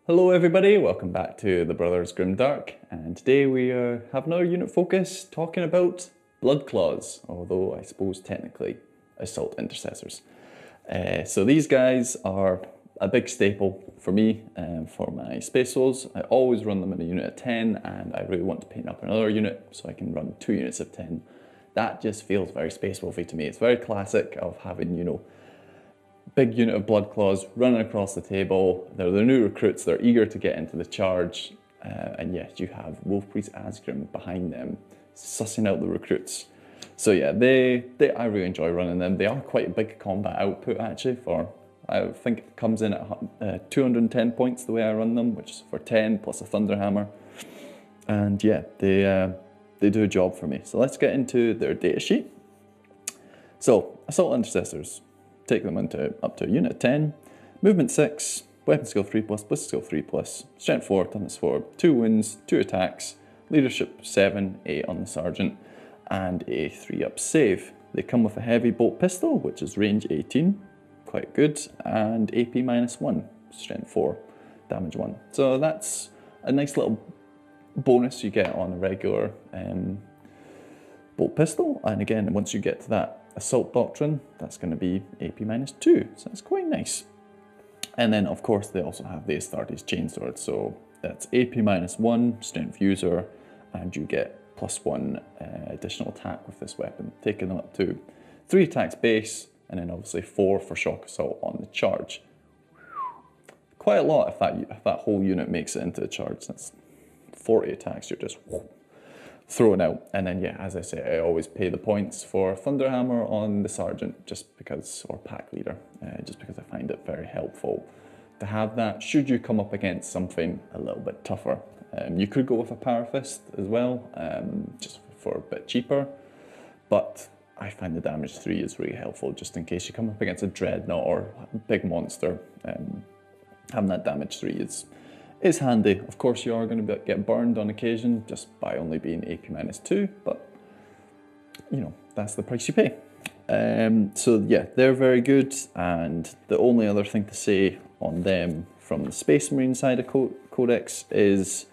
Hello everybody, welcome back to the Brothers Grimdark, and today we have another unit focus talking about Blood Claws, although I suppose technically Assault Intercessors. So these guys are a big staple for me for my Space Souls. I always run them in a unit of 10, and I really want to paint up another unit so I can run 2 units of 10. That just feels very Space Wolfy to me. It's very classic of having, you know, big unit of Blood Claws running across the table. They're the new recruits, they're eager to get into the charge, and yes, you have Wolfpriest Asgrim behind them, sussing out the recruits. So yeah, I really enjoy running them. They are quite a big combat output actually I think it comes in at 210 points the way I run them, which is for 10 plus a Thunderhammer. And yeah, they do a job for me. So let's get into their datasheet. So, Assault Intercessors. Take them up to a unit of 10, movement 6, weapon skill 3+, ballistic skill 3+, strength 4, toughness 4, 2 wounds, 2 attacks, leadership 7, 8 on the sergeant, and a 3-up save. They come with a heavy bolt pistol, which is range 18, quite good, and AP -1, strength 4, damage 1. So that's a nice little bonus you get on a regular bolt pistol, and again, once you get to that Assault Doctrine, that's going to be AP -2, so that's quite nice. And then of course they also have the Astartes Chainsword, so that's AP -1, Strength User, and you get +1 additional attack with this weapon, taking them up to 3 attacks base, and then obviously 4 for Shock Assault on the charge. Quite a lot if that whole unit makes it into the charge. That's 40 attacks you're just throwing out. And then yeah, as I say, I always pay the points for Thunderhammer on the Sergeant, just because, or Pack Leader, just because I find it very helpful to have that should you come up against something a little bit tougher. You could go with a Power Fist as well, just for a bit cheaper, but I find the damage 3 is really helpful, just in case you come up against a Dreadnought or a big monster. Having that damage 3 is handy. Of course, you are going to get burned on occasion just by only being AP -2, but you know, that's the price you pay. So yeah, they're very good, and the only other thing to say on them from the Space Marine side of Codex is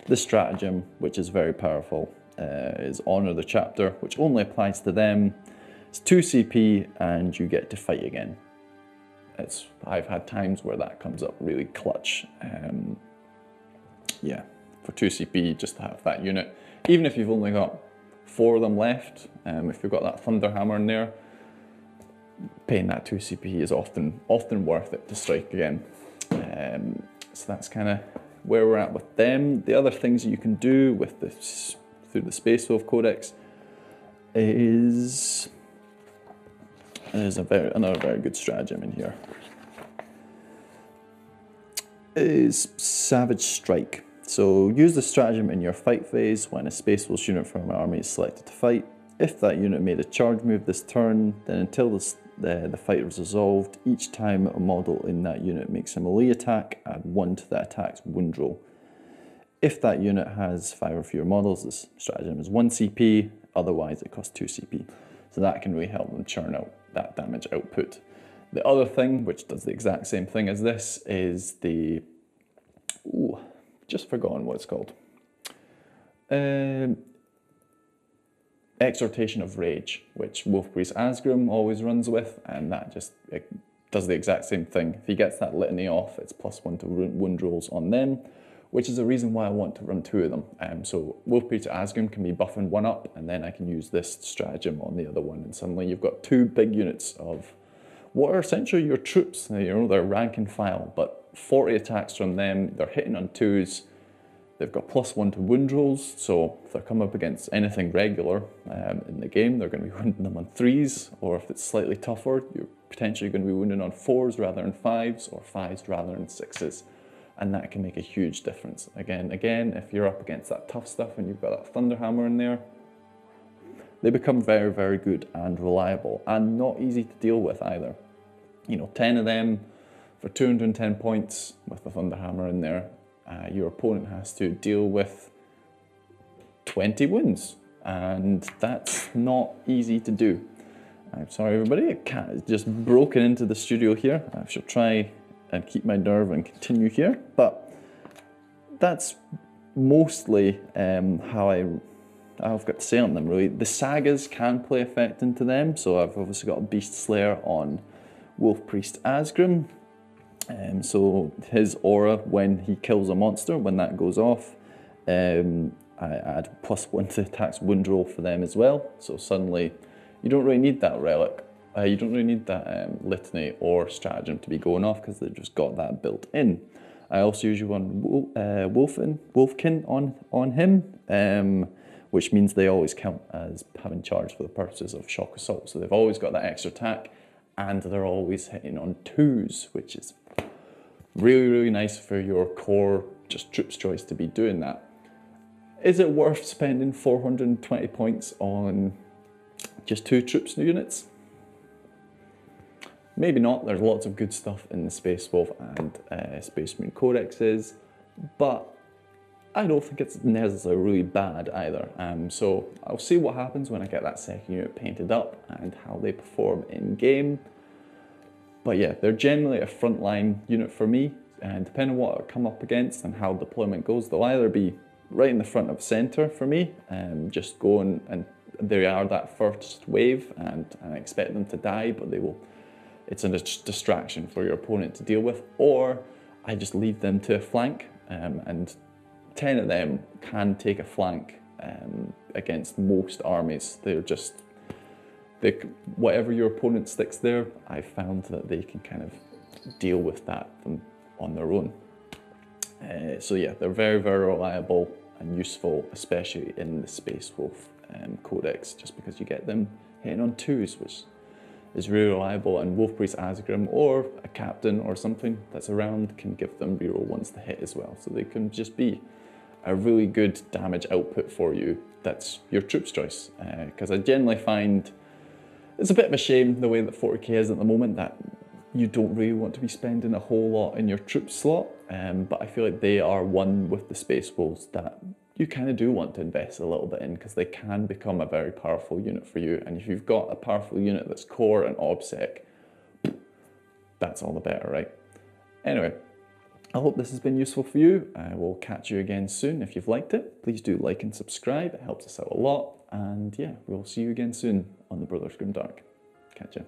the stratagem, which is very powerful, is Honor the Chapter, which only applies to them. It's 2 CP and you get to fight again. I've had times where that comes up really clutch. Yeah, for 2 CP, just to have that unit. Even if you've only got 4 of them left, if you've got that Thunderhammer in there, paying that 2 CP is often worth it to strike again. So that's kind of where we're at with them. The other things you can do with this through the Space Wolf Codex is another very good stratagem in here. Is Savage Strike. So use the stratagem in your fight phase when a Space Wolf unit from an army is selected to fight. If that unit made a charge move this turn, then until the fight is resolved, each time a model in that unit makes a melee attack, add 1 to that attack's wound roll. If that unit has 5 or fewer models, this stratagem is 1 CP, otherwise it costs 2 CP. So that can really help them churn out that damage output. The other thing, which does the exact same thing as this, is the... Ooh, just forgotten what it's called. Exhortation of Rage, which Wolfpriest Asgrim always runs with, and that just does the exact same thing. If he gets that litany off, it's +1 to wound rolls on them, which is the reason why I want to run 2 of them. So Wolfpriest Asgrim can be buffing 1 up, and then I can use this stratagem on the other one, and suddenly you've got 2 big units of what are essentially your troops. You know, they're rank and file, but 40 attacks from them, they're hitting on 2s, they've got +1 to wound rolls, so if they're coming up against anything regular in the game, they're going to be wounding them on 3s, or if it's slightly tougher, you're potentially going to be wounding on 4s rather than 5s, or 5s rather than 6s, and that can make a huge difference. Again, if you're up against that tough stuff and you've got that Thunderhammer in there, they become very, very good and reliable, and not easy to deal with either. You know, 10 of them for 210 points with the Thunderhammer in there, your opponent has to deal with 20 wounds, and that's not easy to do. I'm sorry everybody, a cat has just broken into the studio here. I shall try and keep my nerve and continue here, but that's mostly how I've got to say on them, really. The sagas can play effect into them, so I've obviously got a Beast Slayer on Wolf Priest Asgrim. So his aura, when he kills a monster, when that goes off, I add +1 to attacks wound roll for them as well. So suddenly, you don't really need that relic. You don't really need that litany or stratagem to be going off because they've just got that built in. I also usually run Wolfkin on him, which means they always count as having charge for the purposes of shock assault. So they've always got that extra attack, and they're always hitting on 2s, which is really, really nice for your core just troops choice to be doing that. Is it worth spending 420 points on just 2 troops units? Maybe not. There's lots of good stuff in the Space Wolf and Space Marine codexes, but I don't think it's necessarily really bad either. So I'll see what happens when I get that second unit painted up and how they perform in game. But yeah, they're generally a frontline unit for me, and depending on what I come up against and how deployment goes, they'll either be right in the front of center for me, just going, and they are that first wave, and I expect them to die, but they will. It's a distraction for your opponent to deal with, or I just leave them to a flank, and 10 of them can take a flank against most armies. They're just, whatever your opponent sticks there, I've found that they can kind of deal with that on their own. So yeah, they're very, very reliable and useful, especially in the Space Wolf codex, just because you get them hitting on 2s, which is really reliable, and Wolf Priest Asgrim or a captain or something that's around can give them reroll 1s to hit as well. So they can just be a really good damage output for you. That's your troops choice. Because I generally find it's a bit of a shame the way that 40k is at the moment, that you don't really want to be spending a whole lot in your troop slot. But I feel like they are one with the Space Wolves that you kind of do want to invest a little bit in, because they can become a very powerful unit for you. And if you've got a powerful unit that's core and obsec, that's all the better, right? Anyway, I hope this has been useful for you. I will catch you again soon. If you've liked it, please do like and subscribe. It helps us out a lot. And yeah, we'll see you again soon on the Brothers Grimdark. Catch ya.